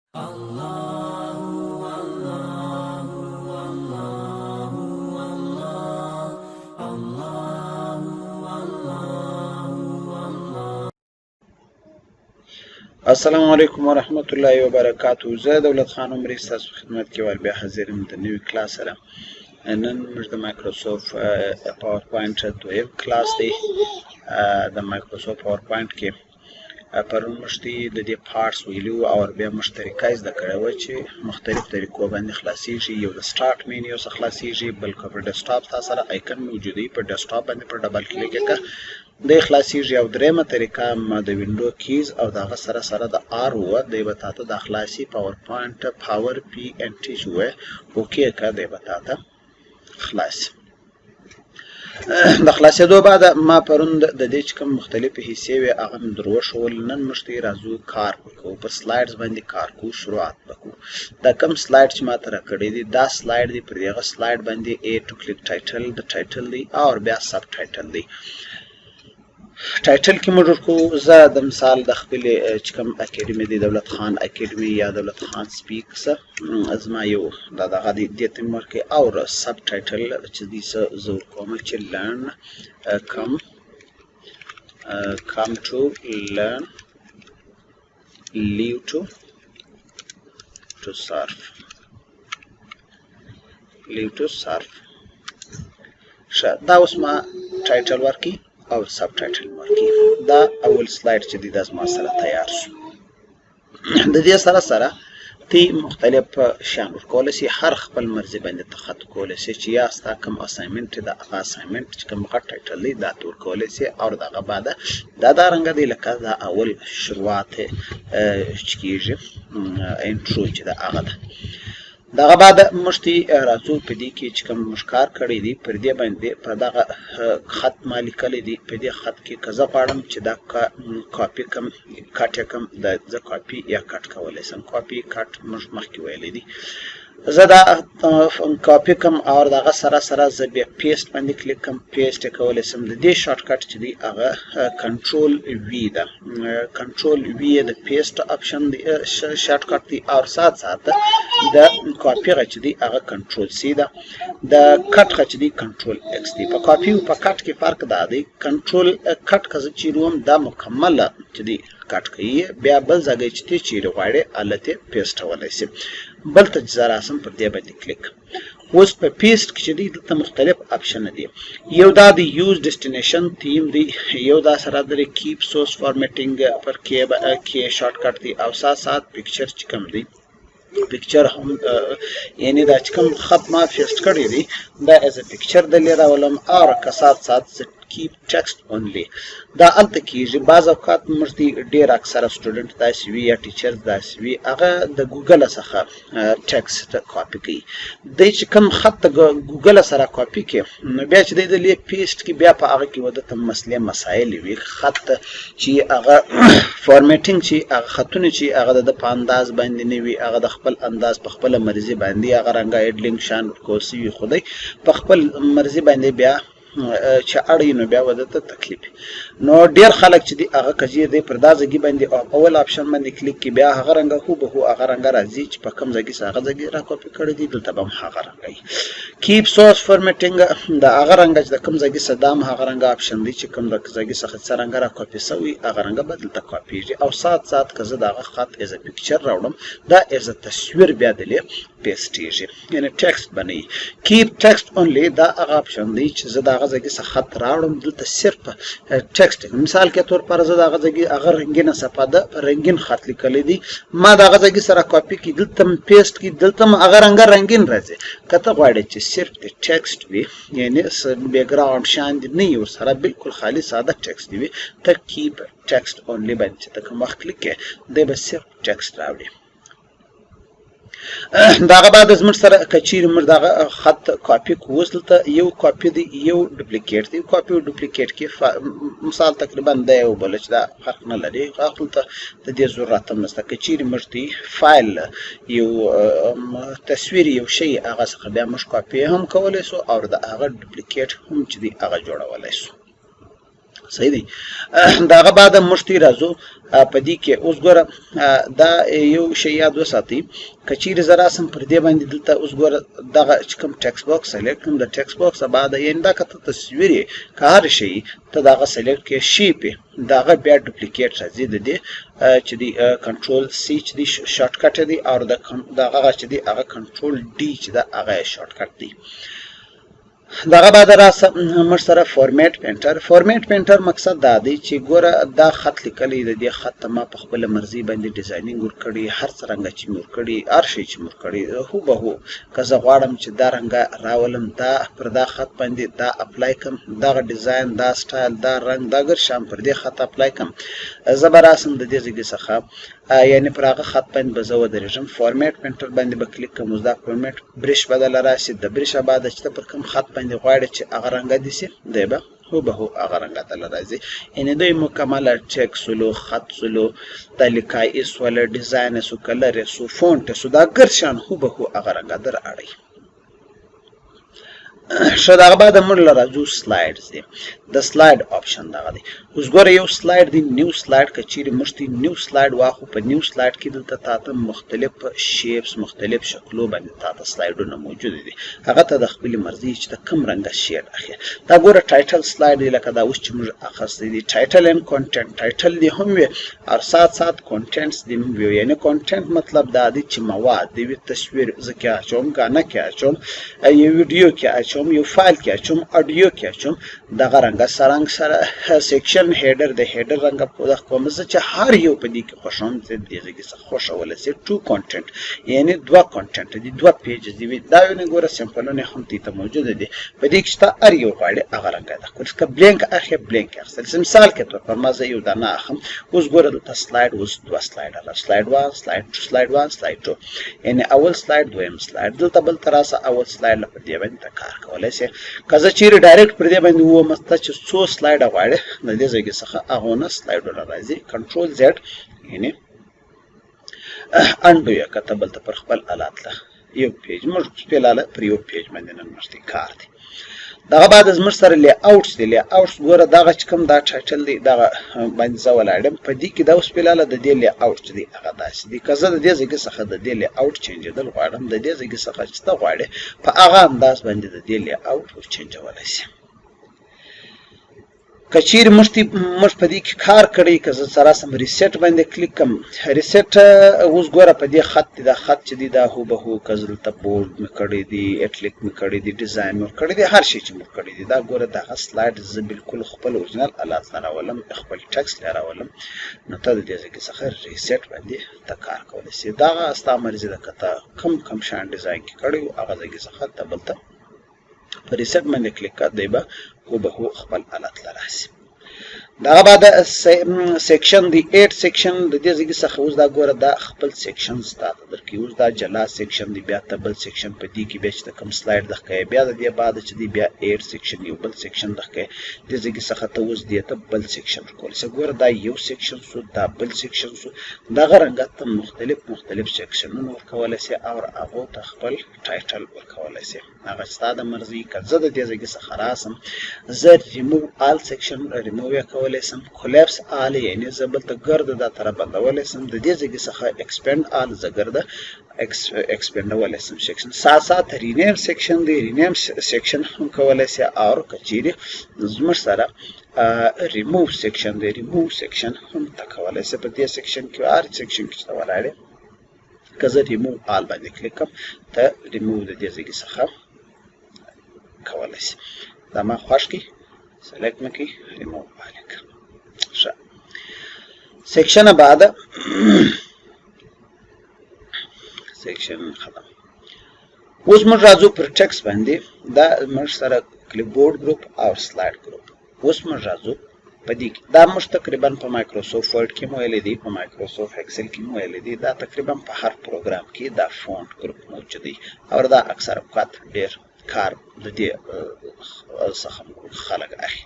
السلام علیکم ورحمت الله وبرکاتہ. زه دولت خان عمري ستاسو خدمت کې ور بیا حاضر یم د نوي کلاس سره. نن موږ د مایکروسافت پاور پوینټ دویم کلاس دی. د مایکروسافت پاور پوینټ کې پرون موږ د دې پارټس ویلو او بیا موږ طریقه زده کړې وه چې مختلف طریقو باندې خلاصیږي. یو د سټارټ مینیو څخه خلاصیږي، بل که په ډیسکټاپ تاسو سره آیکن موجود وي په ډیسکټاپ باندې په ډبل کلیک وکړه د خلاصیږي. او دریمه طریقه د وینډو کیز او دغه سره سره د آر وه دی به تاته د خلاصي پاور پوینټ پاور پی ان ټي چې وایي اوکې که دی به تاته خلاص. د خلاصېدو بعد ما پرون د دې چې کوم مختلفې حصې وې هغه مې در وښول. نن موږ راځو کار وکړو، په سلایډز باندې کار کوو، شروعات وکړو. دا کوم سلایډ چې ما ته راکړی دی دا سلایډ دی. پر دغه سلایډ باندې ا ټو کلیک ټایټل د ټایټل دی او بیا سب ټایټل دی. ټایټل کې موږ ورکو زه د مثال د خپلې چې کوم اکیډمي دی دولت خان اکیډمي یا دولت خان سپیکس زما یو دا دغه دی دې ته مې ورکوي او سب ټایټل چې دی زه ورکوم چې لرن come to learn live to serve ښه. دا اوس ما ټایټل ورکوي او سب ټایټل ورکړي. دا اول سلایډ چې دی دا زما سره تیار شو. د دې سره سره تی مختلف شیان ورکولی سي، هر خپل مرضي باندې ته خط کولی سي چې یا ستا کوم اسایمنټ د هغه اسایمنټ چې کوم غټ ټایټل دی دا ته ورکولی سي او د هغه بعده دا دارنګه دی لکه دا اول شروعات چې کېږي انټرو چې د هغه ده. دغه بعد موږ راځو په دې کې چې کوم موږ کار کړی دی پر دې باندې په دغه خط ما لیکلی دی. په دې خط کې که زه غواړم چې دا کاپي کم کټ یې کم زه کاپي یا کټ کولی سم. کاپي کټ موږ مخکې ویلی دی. زه دا کاپي کم او دغه سره سره زه بیا پیسټ باندې کلیک کم پیسټ یې کولی سم. د دې شارټ کټ چې دی هغه کنټرول وي ده. کنټرول وي د پیسټ اپشن دی شارټ کټ دی او سات سات د کاپي غه چې دی هغه کنټرول سی ده. د کټ غه چې دی کنټرول ایکس دی. په کاپي او په کټ کې فرق دا دی. کنټرول کټ که زه چیروم دا مکمله چې دی کټ کوي، بیا بل ځای چې ته چیرې غواړې هلته پیسټولی سي. بل ته چې زه راسم پر دې باندې کلیک. اوس په پیسټ کې چې دی دلته مختلف اپشن دي. یو دا د یوز ډیسټینیشن تیم دی، یو دا سره د کیپ سورس فارمیټینګ پر کې شارټ کټ دی او سات سات پکچر چې کوم دی پکچر هم یعنی دا چې کوم خط ما پیسټ کړی دی دا ایز ا پکچر دلې راولم او که سات سات keep text only دا الته کېږي. بعض اوقات موږ ډېر اکثره سټوډنټ داسې وي یا ټیچر داسې وي هغه د ګوګل څخه ټکسټ کاپي کوي. دی چې کوم خط د ګوګل سره کاپي کوي نو بیا چې دی د پیسټ کې بیا په هغه کې وده ته مسلې مسایل وي. خط چې هغه فارمیټینګ چې هغه خطونه چې هغه د په انداز باندې نه وي، هغه د خپل انداز په خپله مرضي باندې هغه رنګه ایډلینګ شان ورکول سوي، خو دی په خپل مرضي باندې بیا چې اړوي نو بیا وده ته تکلیف. نو ډېر خلک چې دی هغه کجې دی پر دا ځای باندې اول آپشن باندې کلیک کې بیا هغه رنګه هوبهو هغه رنګه راځي چې په کوم ځای کې هغه ځای را کاپي کړی دی دلته به هم هغه رنګه وي. کیپ سورس فارمیټینګ د هغه رنګه چې د کوم ځای څخه دا هم هغه رنګه آپشن دی چې کوم د ځای څخه څه رنګه را کاپي سوي هغه رنګه به دلته کاپیږي. او سات سات که زه د هغه خط ایز ا پکچر راوړم دا ایز ا تصویر بیا دلې پیسټیږي یعنی ټکسټ بنوي. کیپ ټکسټ اونلی دا هغه آپشن دی چې زه د هغه ځای څخه خط راوړم دلته صرف ټکسټ. مثال کې طور پر زه د هغه ځای هغه رنګینه صفحه ده رنګین خط لیکلی دی ما د هغه ځای سره کاپي کړي دلته م پیسټ کړي دلته م هغه رنګه رنګین راځي. که ته غواړې چې صرف د ټکسټ وي یعنې بیکګراونډ شان دې نه وي ورسره بالکل خالي ساده ټکسټ وي ته کیپ ټکسټ اونلی باندې چې ته کوم وخت کلیک کوې دی به صرف ټکسټ راوړي. دغه بعد زموږ سره که چیرې موږ دغه خط کاپي کوو اوس دلته یو کاپي دی یو ډوپلیکیټ دی. کاپي او ډوپلیکیټ کې مثال تقریبا دا یو بله چې دا فرق نه لري دلته د دې ضرورت هم نشته. که چیرې موږ دی فایل یو تصویر یو شی هغه څخه بیا موږ کاپي هم کولی سو او د هغه ډوپلیکیټ هم چې دی هغه جوړولی سو. صحیح دی داغه بعد مشتي راځو په دې کې اوس ګوره دا یو شی یاد وساتئ کچیر زرا سم پر دې باندې دلته اوس ګوره دغه کوم ټیکس باکس سلیکټ کوم د ټیکس باکس بعد یعنی دا کته تصویر کار شي ته دغه سلیکټ کې شي په دغه بیا ډوپلیکیټ راځي د دې چې دی کنټرول سی چې دی شارټ کټ دی او دغه چې دی هغه کنټرول ډی چې دا هغه شارټ کټ دی دغه بعد را مر سره فارمیټ پینټر مقصد دا دی چې ګوره دا خط لیکلی د دې خط ما په خپل مرزي باندې ډیزاینینګ ور کړی هر څنګه چې مور کړی هر شی چې مور کړی هو به هو که زه غواړم چې دا رنګ راولم دا پر دا خط باندې دا اپلای کوم دا ډیزاین دا سټایل دا رنګ دا ګر شام پر دې خط اپلای کوم زبر اسم د دې ځای څخه یعنی پر هغه خط باندې به زه ودرېږم فارمیټ پینټر باندې به کلیک کوم دا فارمیټ برش بدل راشي د برش بعد چې پر کوم خط باندې غواړي چې هغه رنګ دي سي دی به هو به هو هغه رنګ دل راځي یعنی دوی مکمل ټیکس لو خط لو تلیکای اس ول ډیزاین سو کلر سو فونټ سو دا ګرشان هو به هو هغه رنګ در اړي شو دغه بعد موږ راځو سلایډز دی د سلاید آپشن دغه دی اوس ګوره یو سلاید دی نیو سلاید کچیر مشتي نیو سلاید واخو په نیو سلاید کې دلته تاسو مختلف شیپس مختلف شکلو باندې تاسو سلایډونه موجود دي هغه ته د خپل مرزي چې کوم رنګ شیډ اخی دا ګوره ټایټل سلاید دی لکه دا اوس چې موږ اخستې دي ټایټل ان کانټینټ ټایټل دی هم وي او سات کانټینټس دی هم وي یعنی کانټینټ مطلب دا دی چې مواد دی تصویر زکه چوم غانه کې چوم یو ویډیو کې چوم یو فایل کې چوم اډیو کې چوم دغه رنګ سرنګ سره سیکشن هیډر د هیډر رنګ په دغه کوم چې هر یو په دې کې خوشم دې دې څه خوشاله سي ټو کانټینټ یعنی دوا کانټینټ دي دوا پیج دي دا یو نه ګوره سمپلونه هم ته موجود دي په دې کې تا ار یو غاړي هغه رنګ ده کوم چې بلینک اخی بلینک اخسل مثال کې تور پر مازه یو دانه اخم اوس ګوره د سلاید اوس دوا سلاید سلاید 1 سلاید 2 سلاید 1 سلاید 2 یعنی اول سلاید دویم سلاید دلته بل تراسه اول سلاید لپاره دی باندې کار کولای شي کزه چیرې ډایرکټ پر دې باندې و مست چې څو سلاید غواړي د دې ځای څخه هغه نه سلاید راځي کنټرول زد یعنی انډو یا کتابل ته پر خپل آلات له یو پیج موږ خپل پر یو پیج باندې نن مشتي کار دی دغه بعد از مر سره لی اوټس دی لی اوټس ګوره دغه کوم دا ټایټل دی دغه باندې زولاړم په دې کې دا اوس پیلاله د دې لی اوټس دی هغه داسې دی کزه د دې ځای څخه د دې لی اوټ چینجېدل غواړم د دې ځای څخه چې ته غواړې په هغه انداز باندې د دې لی اوټ چینجولای شي کچیر مشتي مش په دې کې کار کړی کزه سره سم ریسیټ باندې کلیک کوم ریسیټ اوس ګوره په دې خط د خط چې دی دا هو به هو کزل ته بورډ می کړی دی اټلیک می کړی دی ډیزاین می کړی دی هر شي چې می کړی دی دا ګوره د سلاید ز بالکل خپل اورجنال آلات لراولم خپل ټیکس لراولم نو ته د دې څخه ریسیټ باندې ته کار کولای شي دا استا مرزي د کته کم شان ډیزاین کې کړی هغه څخه تبلته پر ریسیټ باندې کلیک کړ دی به هو به هو خپل آلات لراسي دا بعد سیکشن دی 8 سیکشن د دې ځای څخه اوس دا ګوره دا خپل سیکشن ستاسو درکې اوس دا جلا سیکشن دی بیا تبل سیکشن په دې کې به چې کوم سلاید دغه بیا د دې بعد چې دی بیا 8 سیکشن یو بل سیکشن دغه د ځای څخه ته اوس دی ته بل سیکشن کول څه ګوره دا یو سیکشن سو دا بل سیکشن سو دا غرنګات مختلف سیکشنونه ورکول شي او هغه ته خپل ټایټل ورکول شي هغه ستاسو مرزي کزه د دې ځای څخه راسم زه ریموو آل سیکشن ریموو کولای سم کولاپس آل یعنی زبل ته ګرد د تر بندولای سم د دې ځای څخه ایکسپاند آل زګرد ایکسپاند ولای سم سیکشن سات رینیم سیکشن دی رینیم سیکشن هم کولای سي او کچيري زمر سره ریموو سیکشن دی ریموو سیکشن هم تکولای سي په دې سیکشن کې هر سیکشن کې ولاړې کزه ریموو آل باندې کلیک کوم ته ریموو د دې ځای څخه کولای سي دا ما خوښ کی سلیکټ مکی ریموو بالک ښه سیکشن بعد سیکشن ختم اوس موږ راځو پر ټیکس باندې دا موږ سره کلیپ بورډ ګروپ او سلاید ګروپ اوس موږ راځو په دې دا موږ تقریبا په مایکروسافټ ورډ کې مو ال دي په مایکروسافټ ایکسل کې مو ال دي دا تقریبا په هر پروګرام کې دا فونټ ګروپ موجود دي او دا اکثر اوقات ډېر کار د دې څخه خلک اخلي.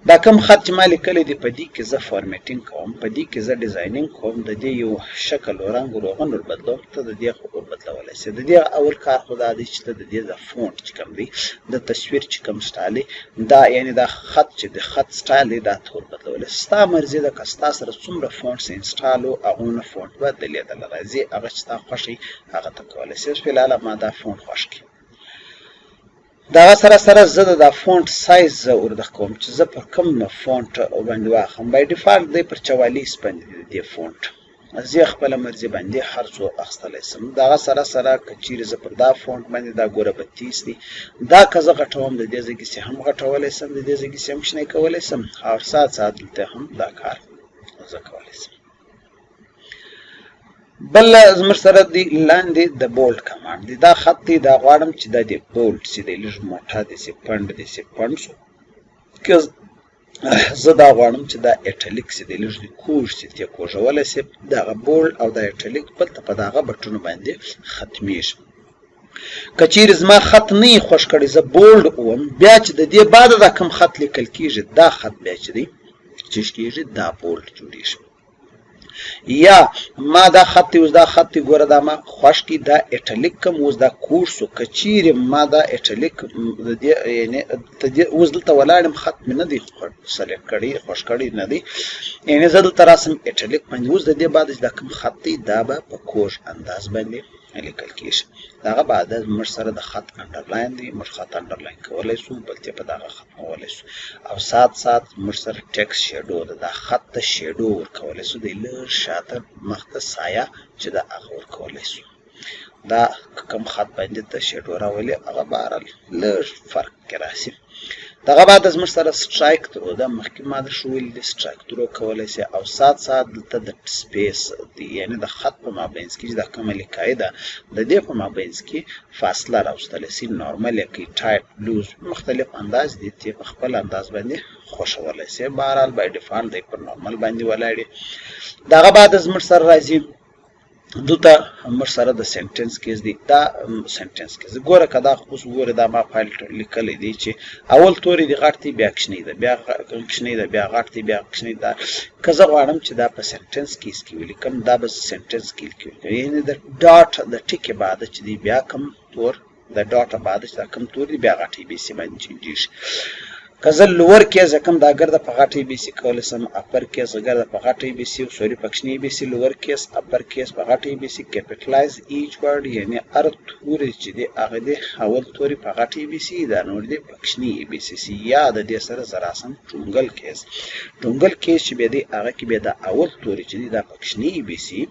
دا کوم خط چې ما لیکلی دی په دې کې زه فارمیټینګ کوم، په دې کې زه ډیزاینینګ کوم، د دې یو شکل و رنګ و روغن ور بدلوم، ته د دې خو ور بدلولی سې. د دې اول کار خو دا دی چې ته د دې د فونټ چې کوم دی د تصویر چې کوم سټایل دی دا یعنې دا خط چې د خط سټایل دی دا ته ور بدلولی سې. ستا مرضي ده که ستا سره څومره فونټس انسټال و هغومره فونټ به دلیدله راځي، هغه چې ستا خوښ وي هغه ته کولی سې. فلحاله ما دا فونټ خوښ کړي. دغه سره سره زه د دا فونټ سایز وردغه کوم چې زه پر کوم فونټ باندې واخلم. بای ډیفالټ دی پر 44 باندې دی دې فونټ، زه خپله مرضي باندې هر څو اخیستلی سم. دغه سره سره که چیرې زه پر دا فونټ باندې دا ګوره 32 دی، دا که زه غټوم د دې ځای کښې هم غټولی سم، د دې ځای کښې هم کوچنی کولی سم، او سات دلته هم دا کار زه کولی سم. بل زموږ سره دی لاندې د بولډ کمانډ دی. دا خط دی دا غواړم چې دا دی بولډ سي دی لږ موټه دی سي پنډ دی سي پنډ شو، که زه دا غواړم چې دا اټلیک سي دی لږ دی کوږ سي ته کوږولی سي، دغه بولډ او دا اټلیک بلته په دغه بټنو باندې ختمیږي. که چیرې زما خط نه یې خوښ کړی زه بولډ وم، بیا چې د دې بعده دا کوم خط لیکل کېږي دا خط بیا چې دی چې کېږي دا بولډ جوړېږي. یا ما دا خط دی اوس دا خط دی ګوره دا ما خوښ کړي دا اټلیک کم اوس دا کوږ شو. که چیرې ما دا اټلیک د دې یعنې اوس دلته ولاړ یم خط مې نه دی سلیکټ کړی خوښ کړی نه دی، یعنې زه دلته راسم اټلیک باندې. اوس د دې بعد چې دا کوم خط دی دا به په کوږ انداز باندې لیکل کېږي. دغه بعد موږ سره د خط انډرلاین دی، موږ خط انډرلاین کولی شو بلکې په دغه ختمولی شو. او سات موږ سره ټیکس شیډو ده، دا خط ته شیډو ورکولی شو دی لږ شاته مخته سایه چې د هغه ورکولی شو. دا کوم خط باندې ته شیډو راولي هغه بهرحال لږ فرق کې راسي. دغه بعد زموږ سره سټرایک ترو ده، مخکې ما درښو ویلي دي سټرایک ترو کولی سي. او سات دلته د سپیس دی، یعنې د خط په مابینځ کې چې دا کومه لیکایي ده د دې په مابینځ کې فاصله راوستلی سي. نارمل یا کوي ټایټ لوز مختلف انداز دي ته په خپل انداز باندې خوښولی سي. بهرحال بای ډیفالټ دی پر نارمل باندې ولاړې. دغه بعد زموږ سره راځي دلته موږ سره د سنټنس کیس دی. دا سنټنس کیس ګوره که دا اوس ګوره دا ما فایل لیکلی دی چې اول توري دی غټ دی بیا کوچنی ده بیا کوچنی ده بیا غټ دی بیا کوچنی ده. که زه غواړم چې دا په سنټنس کیس کې ولیکم دا به سنټنس کې لیکم، یعنې د ډاټ د ټکې بعده چې دی بیا کوم تور د ډاټه بعده چې دا کوم تور دی بیا غټ بي سي باندې چینجېږي. که زه لوور کیس کوم دا ګرده په غټ بي سي کولی سم، اپر کیس ګرده په غټ بي سي سوري په کوچني بي سي، لوور کیس اپر کیس په غټ بي سي، کیپټلایز ایچ ورډ یعنې هر توري چې دی هغه دی اول توري په غټ بي سي دا نور دی په کوچني بي سي. یا د دې سره زه راسم ټونګل کیس. ټونګل کیس چې بیا دی هغه کې بیا د اول توري چې دی دا په کوچني بي سي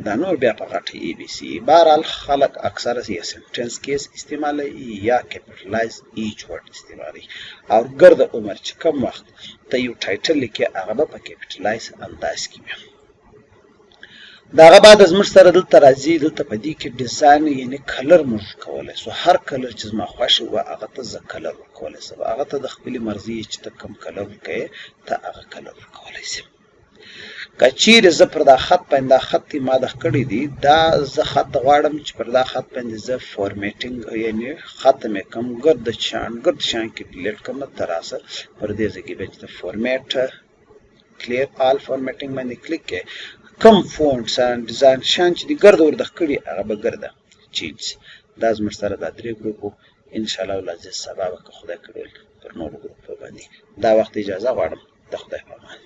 دا نور بیا په غټ بي سي. بهرحال خلک اکثره یا سنټنس کیس استعمالوي یا کیپټلایز ایچ ورډ استعمالوي. او ګرد عمر چې کوم وخت ته یو ټایټل لیکې هغه به په کیپټلایز انداز کې وي. دغه بعد زموږ سره دلته راځي، دلته په دې کې ډیزاین یعنې کلر موږ کولی شو. هر کلر چې زما خوښ وه هغه ته زه کلر ورکولی شم، هغه ته د خپلې مرضي چې ته کوم کلر ورکوې ته هغه کلر ورکولی شم. که چیرې زه پر دا خط باندې دا خط ما د کړی دی دا زه خط غواړم چې پر دا خط باندې زه فارمیټینګ یعنې خط مې کوم ګرد شان کې ډیلیټ کوم ته راسه پر دې ځای کې بیا چې فارمیټ کلیر آل فارمیټینګ باندې کلیک کې کوم فونټس اند ډیزاین شان چې دی ګرد ورده کړي هغه به ګرده چینج سي. دا زموږ سره دا درې ګروپ انشاءالله ولازم سبا به که خدای کړی پر نورو ګروپو باندې. دا وخت اجازه غواړم د خدای په امان.